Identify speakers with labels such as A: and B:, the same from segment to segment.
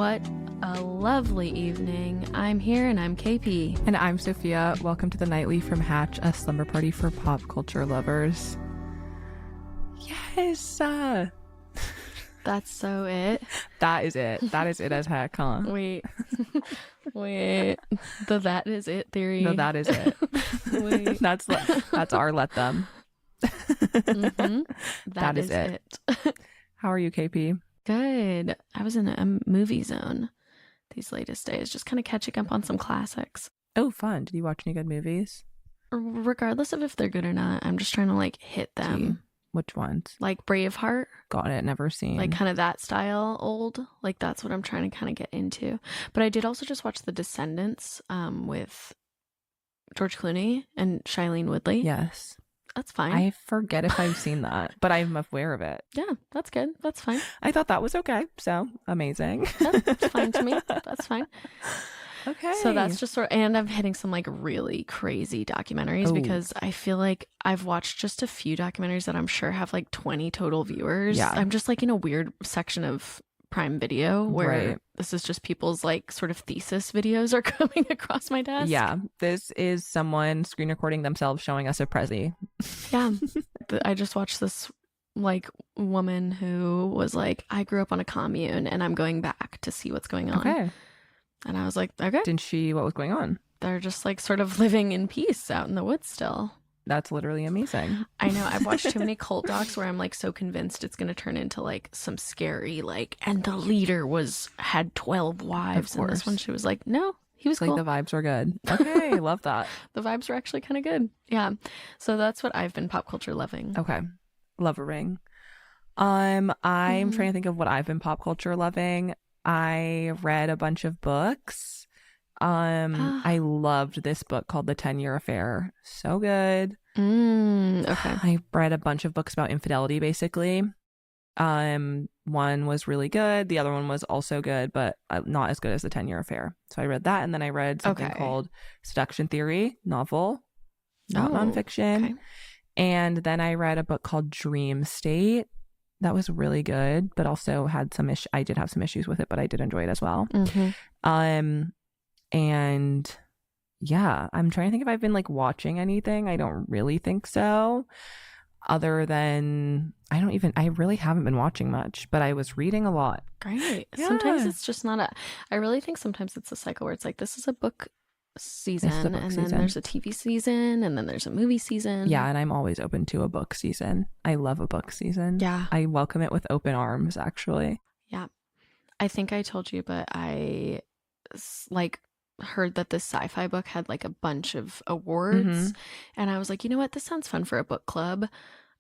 A: What a lovely evening. I'm here and I'm KP.
B: And I'm Sophia. Welcome to the Nightly from Hatch, a slumber party for pop culture lovers. Yes!
A: That's so it.
B: That is it. That is it as heck, huh?
A: Wait. The that is it theory.
B: No, that is it.
A: Wait.
B: That's our let them.
A: Mm-hmm. That is it.
B: How are you, KP?
A: Good. I was in a movie zone these latest days, just kind of catching up on some classics.
B: Oh, fun. Did you watch any good movies?
A: Regardless of if they're good or not, I'm just trying to hit them.
B: Which ones?
A: Like Braveheart.
B: Got it. Never seen.
A: Like kind of that style old. Like that's what I'm trying to kind of get into. But I did also just watch The Descendants with George Clooney and Shailene Woodley.
B: Yes.
A: That's fine.
B: I forget if I've seen that, but I'm aware of it.
A: Yeah, that's good. That's fine.
B: I thought that was okay. So amazing.
A: That's fine to me. That's fine.
B: Okay.
A: So that's just and I'm hitting some really crazy documentaries because I feel like I've watched just a few documentaries that I'm sure have 20 total viewers.
B: Yeah.
A: I'm just in a weird section of Prime Video where this is just people's sort of thesis videos are coming across my desk.
B: Yeah. This is someone screen recording themselves showing us a Prezi.
A: Yeah. I just watched this woman who was I grew up on a commune and I'm going back to see what's going on.
B: Okay.
A: And I was like, okay.
B: What was going on?
A: They're just sort of living in peace out in the woods still.
B: That's literally amazing.
A: I know. I've watched too many cult docs where I'm so convinced it's going to turn into some scary and the leader had 12 wives. And this one she was no, he was cool.
B: The vibes were good. Okay, love that.
A: The vibes were actually kind of good. Yeah. So that's what I've been pop culture loving.
B: Okay. Lovering. I'm trying to think of what I've been pop culture loving. I read a bunch of books. I loved this book called The 10-Year Affair. So good.
A: Okay.
B: I read a bunch of books about infidelity, basically. One was really good. The other one was also good, but not as good as The 10-Year Affair. So I read that, and then I read something called Seduction Theory, novel, not nonfiction. Okay. And then I read a book called Dream State. That was really good, but also had some I did have some issues with it, but I did enjoy it as well. Mm-hmm. And yeah, I'm trying to think if I've been watching anything. I don't really think so. Other than I really haven't been watching much, but I was reading a lot.
A: Great.
B: Yeah.
A: Sometimes it's just not I really think sometimes it's a cycle where it's this is a book season and then there's a TV season and then there's a movie season.
B: Yeah, and I'm always open to a book season. I love a book season.
A: Yeah.
B: I welcome it with open arms, actually.
A: Yeah. I think I told you, but I heard that this sci-fi book had a bunch of awards and I was you know what, this sounds fun for a book club.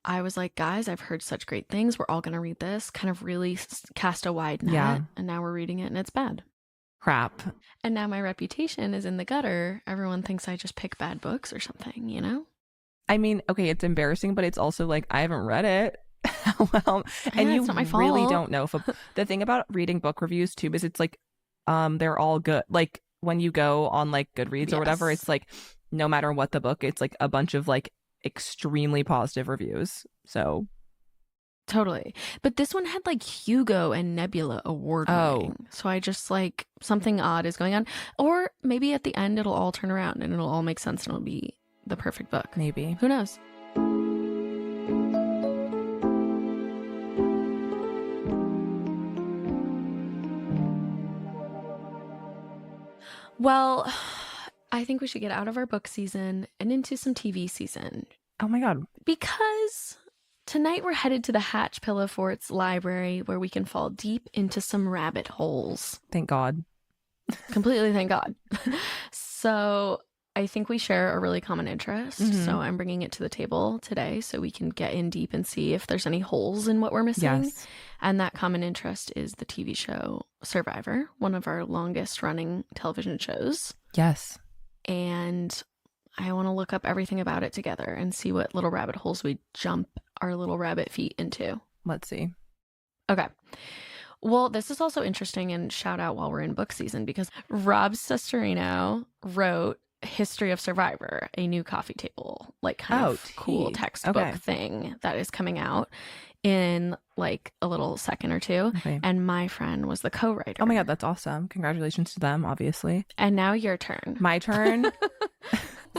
A: I was guys, I've heard such great things, we're all gonna read this, kind of really cast a wide net, and now we're reading it and it's bad.
B: Crap.
A: And now my reputation is in the gutter. Everyone thinks I just pick bad books or something, you know?
B: I mean, okay, it's embarrassing, but it's also I haven't read it. Well, and
A: yeah,
B: you
A: it's not my fault.
B: Really don't know if the thing about reading book reviews too is it's they're all good. When you go on Goodreads or whatever, it's no matter what the book, it's a bunch of extremely positive reviews. So
A: totally. But this one had Hugo and Nebula award winning. So I just something odd is going on. Or maybe at the end it'll all turn around and it'll all make sense and it'll be the perfect book.
B: Maybe.
A: Who knows? Well, I think we should get out of our book season and into some TV season.
B: Oh my God.
A: Because tonight we're headed to the Hatch Pillow Fort's library where we can fall deep into some rabbit holes.
B: Thank God.
A: Completely thank God. So I think we share a really common interest. So I'm bringing it to the table today so we can get in deep and see if there's any holes in what we're missing.
B: Yes.
A: And that common interest is the TV show Survivor, one of our longest running television shows.
B: Yes.
A: And I want to look up everything about it together and see what little rabbit holes we jump our little rabbit feet into.
B: Let's see.
A: Okay. Well, this is also interesting, and shout out while we're in book season because Rob Cesternino wrote History of Survivor, a new coffee table, like kind of cool textbook thing that is coming out in like a little second or two.
B: Okay.
A: And my friend was the co-writer.
B: Oh my God, that's awesome. Congratulations to them, obviously.
A: And now your turn.
B: My turn.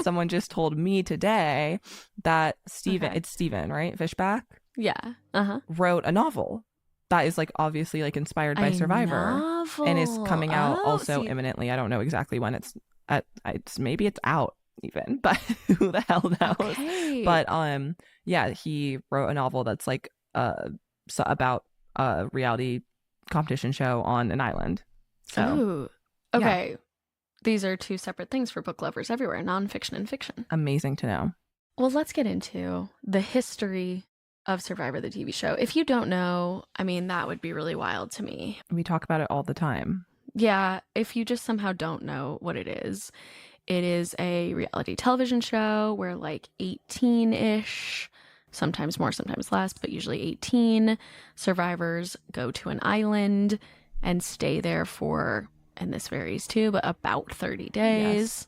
B: Someone just told me today that it's Steven, right? Fishback?
A: Yeah.
B: Wrote a novel that is like obviously like inspired by Survivor and is coming out also imminently. I don't know exactly when it's maybe it's out even, but who the hell knows? Okay. But yeah, he wrote a novel that's like about a reality competition show on an island. So
A: ooh. Okay. Yeah. These are two separate things for book lovers everywhere, nonfiction and fiction.
B: Amazing to know.
A: Well, let's get into the history of Survivor, the TV show. If you don't know, I mean, that would be really wild to me.
B: We talk about it all the time.
A: Yeah, if you just somehow don't know what it is a reality television show where like 18-ish, sometimes more, sometimes less, but usually 18 survivors go to an island and stay there for, and this varies too, but about 30 days. Yes.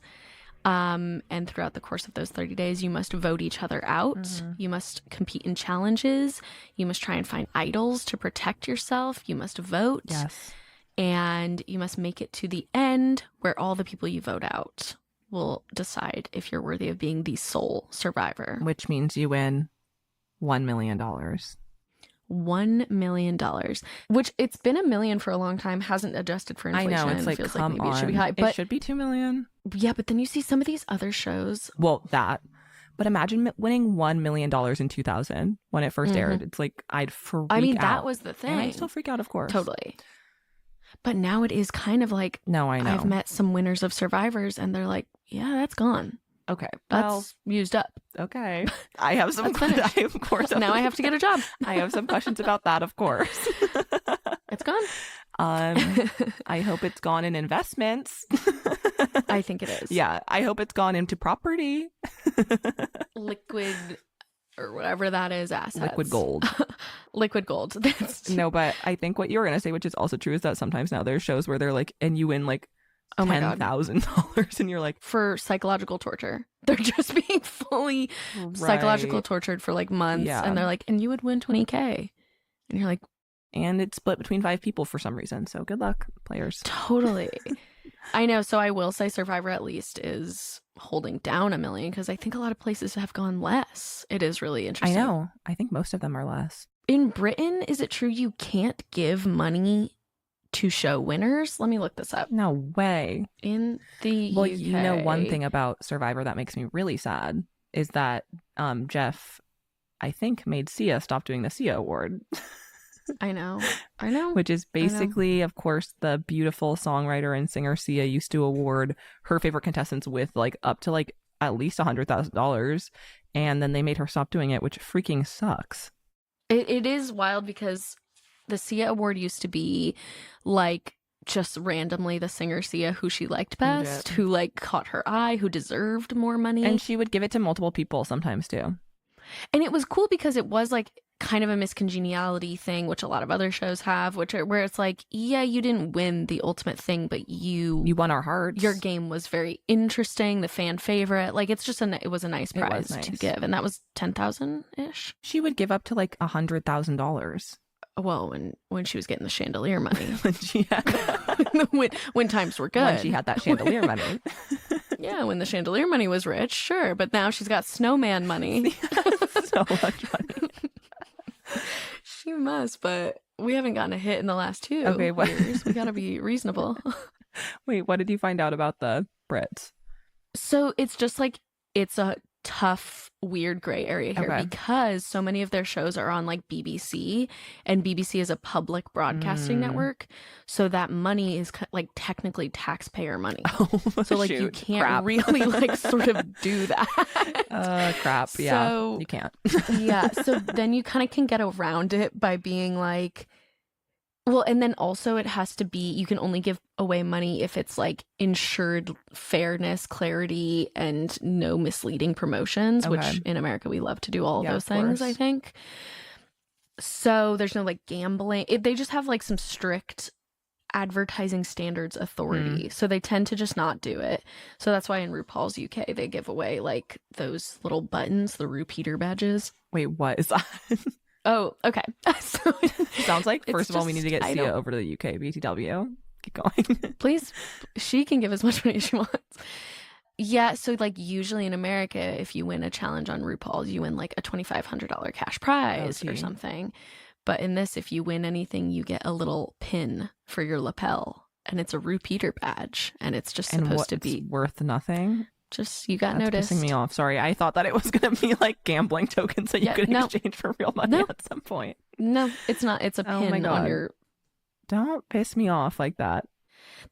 A: And throughout the course of those 30 days, you must vote each other out. Mm-hmm. You must compete in challenges. You must try and find idols to protect yourself. You must vote.
B: Yes.
A: And you must make it to the end where all the people you vote out will decide if you're worthy of being the sole survivor.
B: Which means you win $1 million.
A: $1 million, which it's been $1 million for a long time, hasn't adjusted for inflation.
B: I know, it's like,
A: feels
B: come
A: like maybe
B: on.
A: It should be high, but
B: it should be $2 million.
A: Yeah, but then you see some of these other shows.
B: Well, but imagine winning $1 million in 2000 when it first aired. It's like I'd freak out.
A: I mean, that was the thing.
B: And I still freak out, of course.
A: Totally. But now it is kind of like,
B: no, I know.
A: I've met some winners of Survivors and they're like, yeah, that's gone.
B: Okay.
A: That's used up.
B: Okay. I have some of course.
A: Now I have to get a job.
B: I have some questions about that, of course.
A: It's gone.
B: I hope it's gone in investments.
A: I think it is.
B: Yeah. I hope it's gone into property.
A: Liquid or whatever that is, assets.
B: Liquid gold.
A: Liquid gold.
B: No, but I think what you were going to say, which is also true, is that sometimes now there's shows where they're like, and you win like $10,000 and you're like,
A: for psychological torture. They're just being fully psychological tortured for like months. Yeah. And they're like, and you would win 20K. And you're like,
B: and it's split between 5 people for some reason. So good luck, players.
A: Totally. I know. So I will say Survivor at least is holding down $1 million because I think a lot of places have gone less. It is really interesting.
B: I know. I think most of them are less.
A: In Britain, is it true you can't give money to show winners? Let me look this up.
B: No way.
A: In the
B: UK.
A: You
B: know, one thing about Survivor that makes me really sad is that Jeff, I think, made Sia stop doing the Sia Award.
A: I know.
B: Which is basically, of course, the beautiful songwriter and singer Sia used to award her favorite contestants with like up to like at least $100,000, and then they made her stop doing it, which freaking sucks.
A: It is wild because the Sia Award used to be like just randomly the singer Sia who she liked best, who like caught her eye, who deserved more money.
B: And she would give it to multiple people sometimes too.
A: And it was cool because it was like kind of a miscongeniality thing, which a lot of other shows have, where it's like, yeah, you didn't win the ultimate thing, but you
B: won our hearts.
A: Your game was very interesting, the fan favorite. Like it's just it was a nice prize to give, and that was 10,000 ish.
B: She would give up to like $100,000.
A: Well, when she was getting the chandelier money,
B: when she had
A: when times were good,
B: when she had that chandelier money.
A: Yeah, when the chandelier money was rich, sure, but now she's got snowman money.
B: So much money.
A: She must, but we haven't gotten a hit in the last 2 years. We gotta be reasonable.
B: Wait, what did you find out about the Brits?
A: So it's just like it's a tough, weird gray area here because so many of their shows are on like BBC, and BBC is a public broadcasting network, so that money is like technically taxpayer money. So like you can't really like sort of do that.
B: Crap. Yeah, so, you can't.
A: Yeah, so then you kind of can get around it by being like, well, and then also it has to be, you can only give away money if it's like ensured fairness, clarity, and no misleading promotions, which in America we love to do all of those things, I think. So there's no like gambling. They just have like some strict advertising standards authority. So they tend to just not do it. So that's why in RuPaul's UK, they give away like those little buttons, the repeater badges.
B: Wait, what is that?
A: Oh, okay. So
B: sounds like, first of all, we need to get Sia over to the UK BTW. Keep going.
A: Please, she can give as much money as she wants. Yeah, so like usually in America, if you win a challenge on RuPaul, you win like a $2,500 cash prize or something. But in this, if you win anything, you get a little pin for your lapel, and it's a repeater badge, and it's just supposed to be
B: worth nothing.
A: Just you got
B: That's
A: noticed.
B: Pissing me off. Sorry, I thought that it was gonna be like gambling tokens that you could exchange for real money at some point.
A: No, it's not. It's a pin on your.
B: Don't piss me off like that.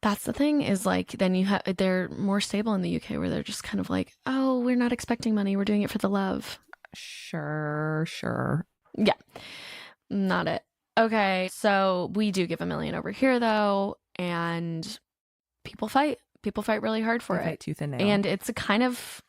A: That's the thing is like then you have they're more stable in the UK where they're just kind of like, oh, we're not expecting money, we're doing it for the love.
B: Sure.
A: Yeah, not it. Okay, so we do give $1 million over here though, and people fight really hard for it.
B: Fight tooth and nail.
A: And it's a kind of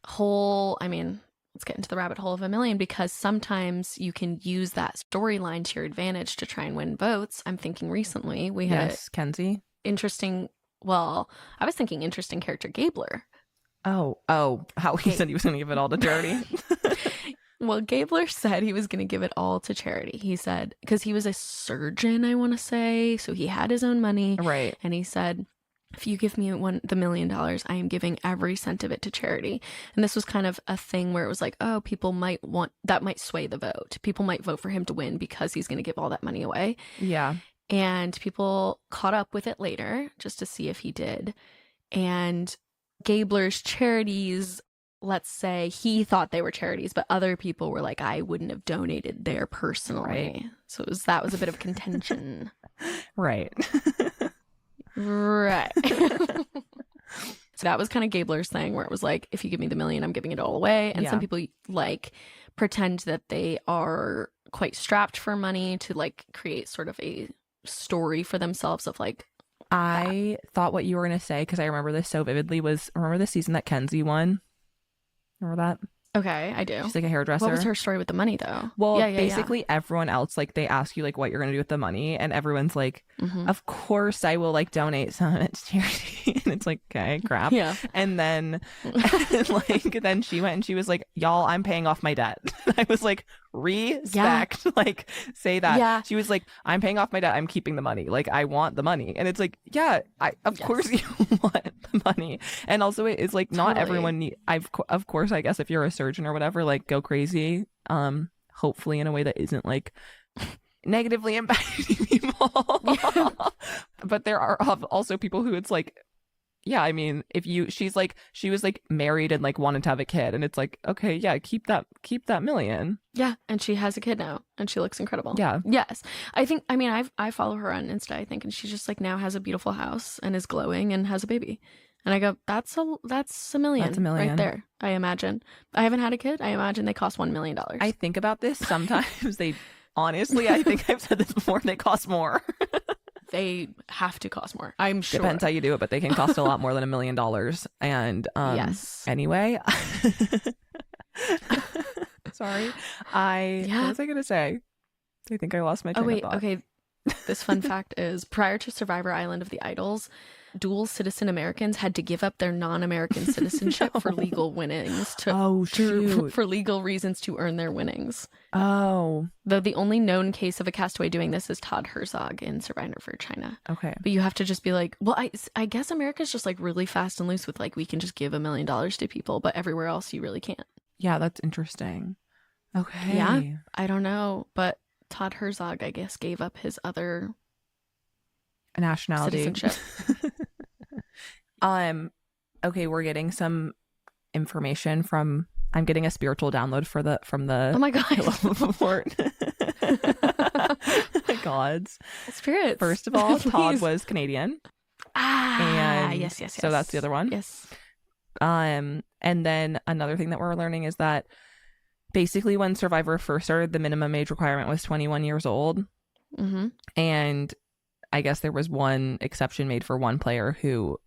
A: whole, I mean, let's get into the rabbit hole of $1 million, because sometimes you can use that storyline to your advantage to try and win votes. I'm thinking recently we had
B: Kenzie.
A: Interesting. Well, I was thinking interesting character Gabler.
B: Oh, how he said he was going to give it all to charity.
A: Well, Gabler said he was going to give it all to charity. He said, because he was a surgeon, I want to say, so he had his own money.
B: Right.
A: And he said, if you give me the $1 million, I am giving every cent of it to charity. And this was kind of a thing where it was like, oh, people might sway the vote. People might vote for him to win because he's going to give all that money away.
B: Yeah.
A: And people caught up with it later just to see if he did. And Gabler's charities, let's say he thought they were charities, but other people were like, I wouldn't have donated there personally. Right. So that was a bit of contention.
B: Right.
A: Right. So that was kind of Gabler's thing where it was like, if you give me the $1 million, I'm giving it all away. And some people like pretend that they are quite strapped for money to like create sort of a story for themselves of like
B: I thought what you were going to say, because I remember this so vividly, remember the season that Kenzie won? Remember that?
A: Okay, I do.
B: She's like a hairdresser.
A: What was her story with the money though?
B: Well, basically everyone else, like they ask you like what you're going to do with the money, and everyone's like, of course I will like donate some of it to charity. And it's like, okay, crap.
A: Yeah.
B: And then then she went and she was like, y'all, I'm paying off my debt. I was like, respect. Like, say that.
A: Yeah.
B: She was like, I'm paying off my debt, I'm keeping the money, like I want the money. And it's like, yeah, of course you want the money. And also it's like not everyone of course, I guess if you're a surgeon or whatever, like go crazy, hopefully in a way that isn't like negatively impacting people. But there are also people who it's like, yeah, I mean, she was like married and like wanted to have a kid, and it's like, okay, yeah, keep that $1 million.
A: Yeah, and she has a kid now, and she looks incredible.
B: Yeah.
A: Yes, I think. I mean, I follow her on Insta, I think, and she just like now has a beautiful house and is glowing and has a baby, and I go, that's $1 million.
B: That's $1 million
A: right there. I imagine. I haven't had a kid. I imagine they cost $1 million.
B: I think about this sometimes. Honestly, I think I've said this before. They cost more.
A: They have to cost more, I'm sure.
B: Depends how you do it, but they can cost a lot more than $1 million. And
A: yes.
B: Anyway, sorry. What was I gonna say? I think I lost my train of thought.
A: Okay. This fun fact is, prior to Survivor Island of the Idols, dual citizen Americans had to give up their non-American citizenship for legal winnings for legal reasons to earn their winnings.
B: Oh.
A: Though the only known case of a castaway doing this is Todd Herzog in Survivor for China.
B: Okay.
A: But you have to just be like, well, I guess America's just like really fast and loose with like, we can just give $1 million to people, but everywhere else you really can't.
B: Yeah, that's interesting. Okay.
A: Yeah, I don't know, but Todd Herzog, I guess, gave up his other
B: nationality.
A: Citizenship.
B: Okay, we're getting some information from. I'm getting a spiritual download from the.
A: Oh my god!
B: Report. The gods.
A: Spirits.
B: First of all, Todd was Canadian.
A: Yes.
B: So that's the other one.
A: Yes.
B: And then another thing that we're learning is that basically when Survivor first started, the minimum age requirement was 21 years old.
A: Mm-hmm.
B: And I guess there was one exception made for one player who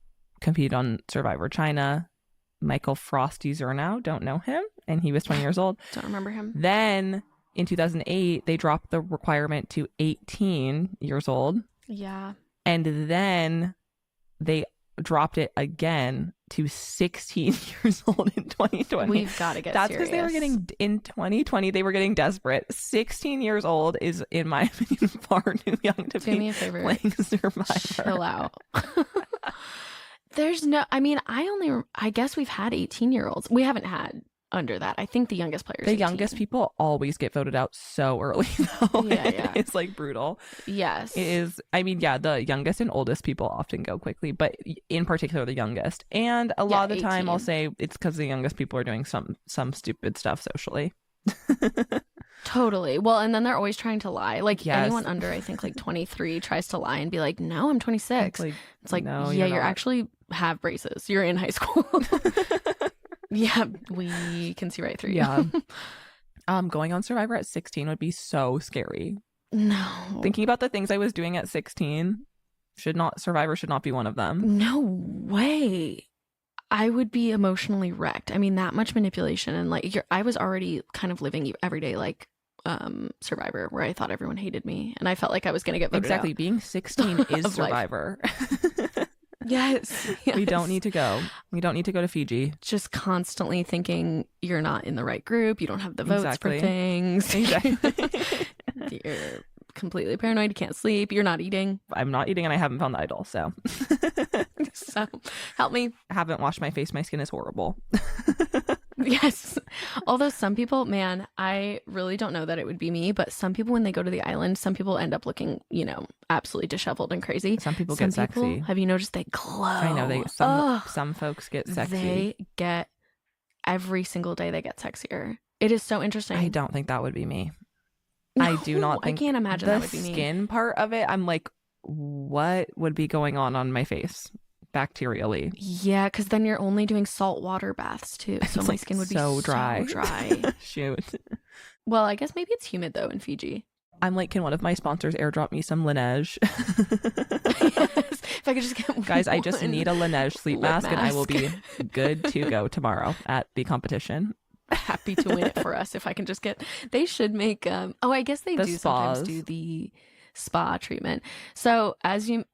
B: competed on Survivor China, Michael Frosty Zernow. Don't know him. And he was 20 years old.
A: Don't remember him.
B: Then in 2008, they dropped the requirement to 18 years old.
A: Yeah.
B: And then they dropped it again to 16 years old in 2020.
A: We've got to get
B: That's
A: serious.
B: because they were getting, in 2020, they were getting desperate. 16 years old is, in my opinion, far too young to
A: Do me
B: be
A: a favor.
B: playing Survivor.
A: Chill out. There's no, I mean, I guess we've had 18-year-olds. We haven't had under that. I think the youngest players.
B: The
A: 18.
B: youngest people always get voted out so early, though.
A: Yeah.
B: It's like brutal.
A: Yes.
B: It is. I mean, yeah, the youngest and oldest people often go quickly, but in particular the youngest. And a lot of the time
A: 18.
B: I'll say it's because the youngest people are doing some stupid stuff socially.
A: Totally. Well, and then they're always trying to lie. Like
B: Yes.
A: anyone under, I think, like 23 tries to lie and be like, no, I'm 26. It's like,
B: no,
A: yeah,
B: you're
A: you're
B: not.
A: actually have braces. You're in high school. Yeah, we can see right through you.
B: Yeah. Going on Survivor at 16 would be so scary.
A: No.
B: Thinking about the things I was doing at 16, Survivor should not be one of them.
A: No way. I would be emotionally wrecked. I mean, that much manipulation and like I was already kind of living every day like Survivor, where I thought everyone hated me and I felt like I was going to get voted
B: Exactly.
A: out.
B: Being 16 is Survivor.
A: Yes.
B: We don't need to go. We don't need to go to Fiji.
A: Just constantly thinking you're not in the right group. You don't have the votes
B: Exactly.
A: for things.
B: Exactly.
A: You're completely paranoid. You can't sleep. You're not eating.
B: I'm not eating and I haven't found the idol, so.
A: So help me.
B: I haven't washed my face. My skin is horrible.
A: Yes. Although some people, man, I really don't know that it would be me, but some people, when they go to the island, some people end up looking, absolutely disheveled and crazy.
B: Some people get sexy.
A: Have you noticed they glow?
B: I know some folks get sexy.
A: They get every single day they get sexier. It is so interesting.
B: I don't think that would be me.
A: No,
B: I do not think
A: I can't imagine that would be me.
B: The skin part of it, I'm like, what would be going on my face bacterially?
A: Yeah, because then you're only doing saltwater baths too, so my skin would be so dry.
B: Shoot.
A: Well, I guess maybe it's humid though in Fiji.
B: I'm like, can one of my sponsors airdrop me some Laneige?
A: Yes, if I could just get
B: Guys, I just need a Laneige sleep mask and I will be good to go tomorrow at the competition.
A: Happy to win it for us if I can just get. They should make I guess they do sometimes do the spa treatment. So as you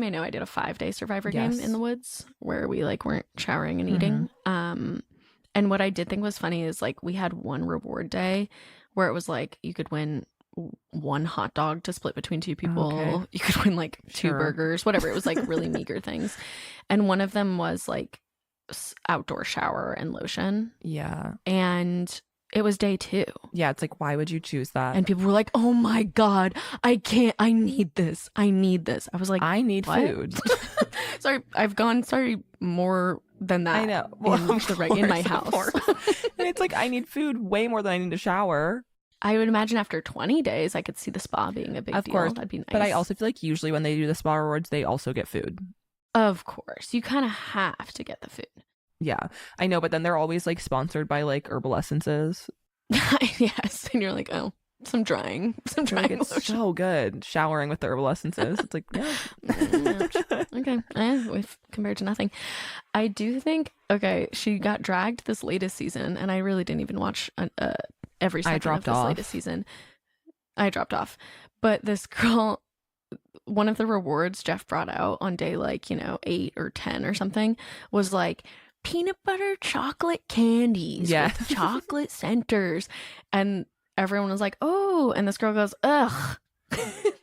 A: may know, I did a 5-day Survivor game in the woods where we like weren't showering and eating. And what I did think was funny is like we had one reward day where it was like you could win one hot dog to split between two people. Okay. You could win like 2 burgers, whatever. It was like really meager things. And one of them was like outdoor shower and lotion.
B: Yeah.
A: And it was day 2.
B: Yeah, it's like, why would you choose that?
A: And people were like, oh my God, I need this. I was like,
B: I need food.
A: Sorry, I've gone, more than that.
B: I know. Well,
A: in my house.
B: And it's like, I need food way more than I need to shower.
A: I would imagine after 20 days, I could see the spa being a big deal. Of course. That'd be nice.
B: But I also feel like usually when they do the spa rewards, they also get food.
A: Of course. You kind of have to get the food.
B: Yeah, I know. But then they're always like sponsored by like herbal essences.
A: Yes. And you're like, oh, some drying
B: like, it's lotion. So good. Showering with the herbal essences. It's like, yeah.
A: Okay. We've compared to nothing. I do think, she got dragged this latest season, and I really didn't even watch every second of this latest season. I dropped off. But this girl, one of the rewards Jeff brought out on day 8 or 10 or something was like peanut butter chocolate candies with chocolate centers. And everyone was like, oh, and this girl goes, ugh.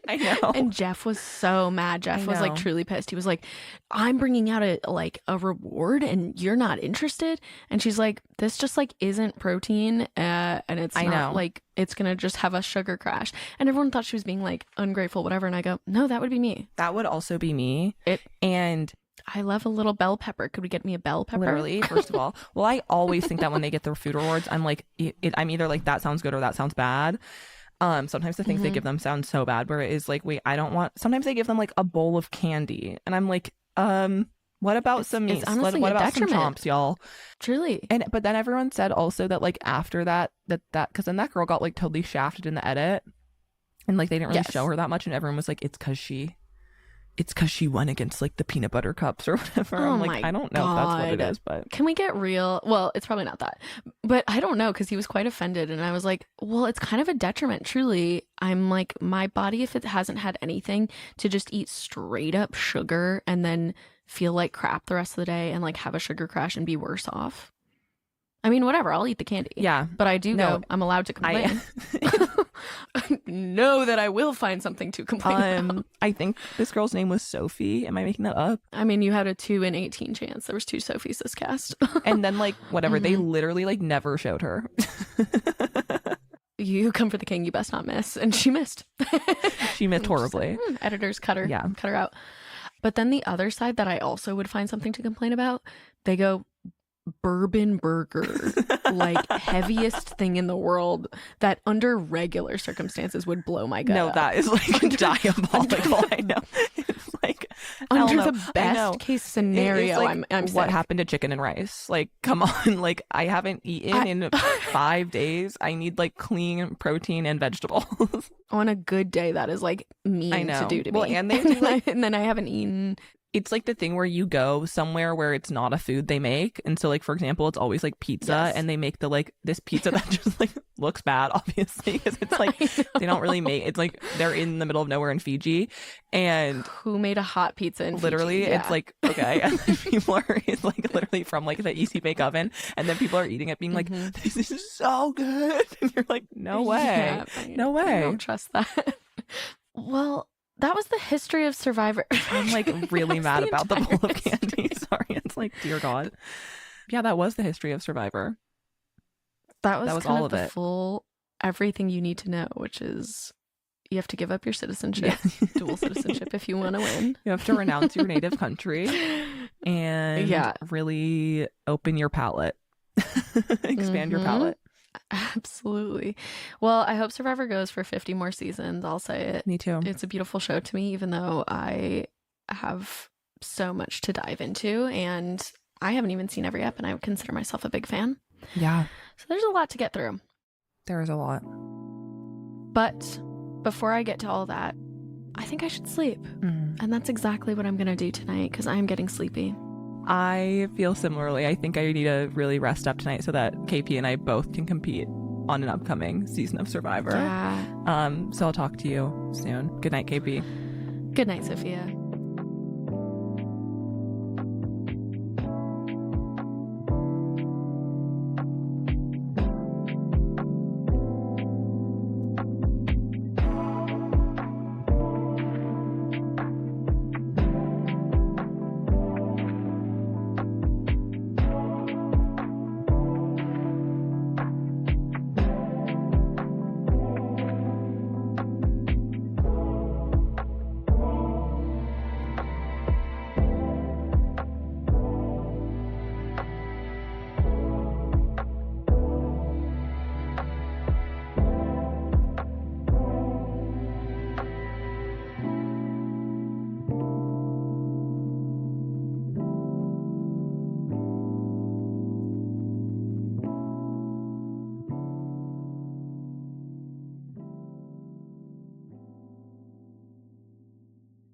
B: I know.
A: And Jeff was so mad. Jeff was like truly pissed. He was like, I'm bringing out a reward and you're not interested. And she's like, this just like isn't protein and it's not like it's gonna just have a sugar crash. And everyone thought she was being like ungrateful, whatever. And I go, no, that would be me.
B: That would also be me. And
A: I love a little bell pepper. Could we get me a bell pepper?
B: Literally, first of all. Well, I always think that when they get their food rewards, I'm like, I'm either like, that sounds good or that sounds bad. Sometimes the things they give them sound so bad where it is like, wait, I don't want. Sometimes they give them like a bowl of candy, and I'm like, what about some meat? What about some chomps, y'all?
A: Truly.
B: But then everyone said also that like after that because then that girl got like totally shafted in the edit, and like they didn't really show her that much, and everyone was like, it's because she it's because she won against like the peanut butter cups or whatever.
A: Oh
B: I'm like, I don't know if that's what it is, but
A: can we get real? Well, it's probably not that, but I don't know, because he was quite offended, and I was like, well, it's kind of a detriment, truly. I'm like, my body, if it hasn't had anything, to just eat straight up sugar and then feel like crap the rest of the day and like have a sugar crash and be worse off. I mean, whatever, I'll eat the candy.
B: Yeah.
A: But I do go, I'm allowed to complain. Know that I will find something to complain about.
B: I think this girl's name was Sophie. Am I making that up?
A: I mean, you had a 2 in 18 chance. There was 2 Sophies this cast.
B: And then like, whatever, they literally like never showed her.
A: You come for the king, you best not miss. And she missed.
B: She missed horribly.
A: Like, editors cut her. Yeah. Cut her out. But then the other side that I also would find something to complain about, they go, bourbon burger, like heaviest thing in the world that under regular circumstances would blow my gut.
B: No, that is like diabolical. I know. It's like
A: under the best case scenario.
B: Like,
A: I'm
B: what
A: sick.
B: happened to chicken and rice? Like, come on. Like, I haven't eaten in 5 days. I need like clean protein and vegetables.
A: On a good day, that is like mean to do to me.
B: And they do, like,
A: and then I haven't eaten.
B: It's like the thing where you go somewhere where it's not a food they make. And so like, for example, it's always like pizza, and they make the like this pizza that just like looks bad, obviously, because it's like they don't really make, it's like they're in the middle of nowhere in Fiji, and
A: who made a hot pizza in
B: literally
A: Fiji?
B: It's like, okay, and then people are, it's like literally from like the easy bake oven, and then people are eating it being like, this is so good, and you're like, no way. No way.
A: I don't trust that. Well, that was the history of Survivor.
B: I'm like really mad about the bowl of candy. Sorry. It's like, dear God. Yeah, that was the history of Survivor.
A: That was kind
B: all
A: of
B: of
A: the
B: it.
A: full everything you need to know, which is you have to give up your citizenship, dual citizenship, if you want to win.
B: You have to renounce your native country and really open your palate. Expand your palate.
A: Absolutely. Well, I hope Survivor goes for 50 more seasons. I'll say it.
B: Me too.
A: It's a beautiful show to me, even though I have so much to dive into, and I haven't even seen every ep, and I would consider myself a big fan.
B: Yeah.
A: So there's a lot to get through.
B: There is a lot.
A: But before I get to all that, I think I should sleep. And that's exactly what I'm going to do tonight, because I am getting sleepy.
B: I feel similarly. I think I need to really rest up tonight so that KP and I both can compete on an upcoming season of Survivor.
A: Yeah.
B: So I'll talk to you soon. Good night, KP.
A: Good night, Sophia.